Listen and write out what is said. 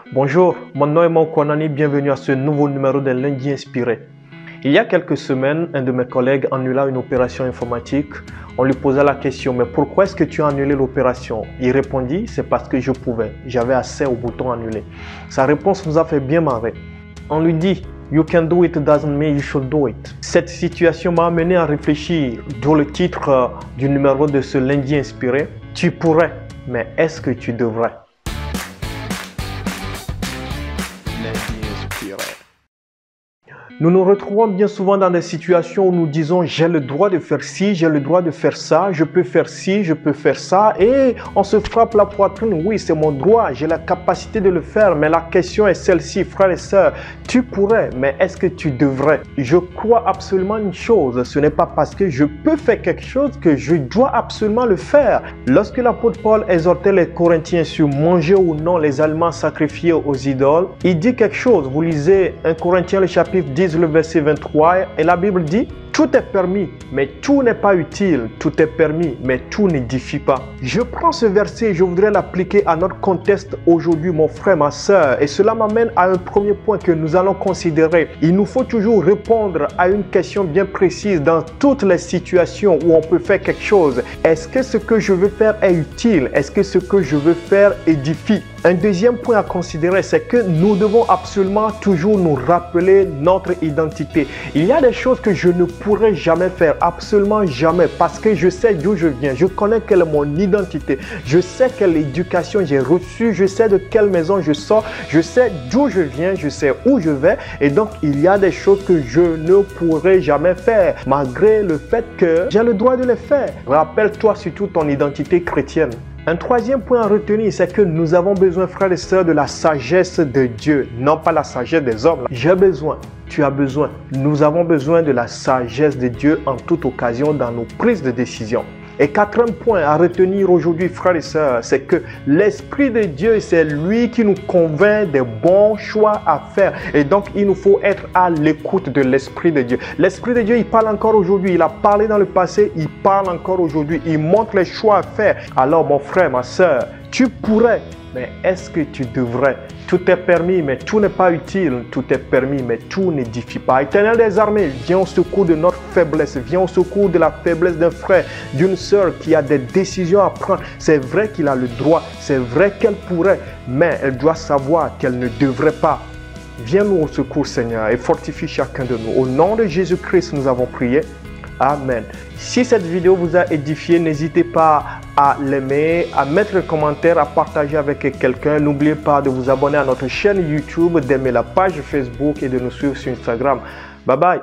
Bonjour, mon nom est Monkonani, bienvenue à ce nouveau numéro de Lundi Inspiré. Il y a quelques semaines, un de mes collègues annula une opération informatique. On lui posait la question, mais pourquoi est-ce que tu as annulé l'opération? Il répondit, c'est parce que je pouvais, j'avais accès au bouton annuler. Sa réponse nous a fait bien marrer. On lui dit, you can do it doesn't mean you should do it. Cette situation m'a amené à réfléchir, d'où le titre du numéro de ce Lundi Inspiré. Tu pourrais, mais est-ce que tu devrais? Nous nous retrouvons bien souvent dans des situations où nous disons j'ai le droit de faire ci, j'ai le droit de faire ça, je peux faire ci, je peux faire ça et on se frappe la poitrine. Oui, c'est mon droit, j'ai la capacité de le faire, mais la question est celle-ci, frères et sœurs, tu pourrais, mais est-ce que tu devrais? Je crois absolument une chose, ce n'est pas parce que je peux faire quelque chose que je dois absolument le faire. Lorsque l'apôtre Paul exhortait les Corinthiens sur manger ou non les aliments sacrifiés aux idoles, il dit quelque chose. Vous lisez 1 Corinthiens le chapitre 10, le verset 23, et la Bible dit « Tout est permis, mais tout n'est pas utile. Tout est permis, mais tout n'édifie pas. » Je prends ce verset et je voudrais l'appliquer à notre contexte aujourd'hui, mon frère, ma soeur. Et cela m'amène à un premier point que nous allons considérer. Il nous faut toujours répondre à une question bien précise dans toutes les situations où on peut faire quelque chose. Est-ce que ce que je veux faire est utile? Est-ce que ce que je veux faire édifie? Un deuxième point à considérer, c'est que nous devons absolument toujours nous rappeler notre identité. Il y a des choses que je ne pourrai jamais faire, absolument jamais, parce que je sais d'où je viens, je connais quelle est mon identité, je sais quelle éducation j'ai reçue, je sais de quelle maison je sors, je sais d'où je viens, je sais où je vais, et donc il y a des choses que je ne pourrai jamais faire, malgré le fait que j'ai le droit de les faire. Rappelle-toi surtout ton identité chrétienne. Un troisième point à retenir, c'est que nous avons besoin, frères et sœurs, de la sagesse de Dieu, non pas la sagesse des hommes. J'ai besoin, tu as besoin, nous avons besoin de la sagesse de Dieu en toute occasion dans nos prises de décision. Et quatrième point à retenir aujourd'hui, frères et sœurs, c'est que l'Esprit de Dieu, c'est lui qui nous convainc des bons choix à faire. Et donc, il nous faut être à l'écoute de l'Esprit de Dieu. L'Esprit de Dieu, il parle encore aujourd'hui. Il a parlé dans le passé, il parle encore aujourd'hui. Il montre les choix à faire. Alors, mon frère, ma sœur, tu pourrais, mais est-ce que tu devrais? Tout est permis, mais tout n'est pas utile. Tout est permis, mais tout n'édifie pas. Éternel des armées, viens au secours de notre faiblesse. Viens au secours de la faiblesse d'un frère, d'une sœur qui a des décisions à prendre. C'est vrai qu'il a le droit, c'est vrai qu'elle pourrait, mais elle doit savoir qu'elle ne devrait pas. Viens-nous au secours, Seigneur, et fortifie chacun de nous. Au nom de Jésus-Christ, nous avons prié. Amen. Si cette vidéo vous a édifié, n'hésitez pas à l'aimer, à mettre un commentaire, à partager avec quelqu'un. N'oubliez pas de vous abonner à notre chaîne YouTube, d'aimer la page Facebook et de nous suivre sur Instagram. Bye bye.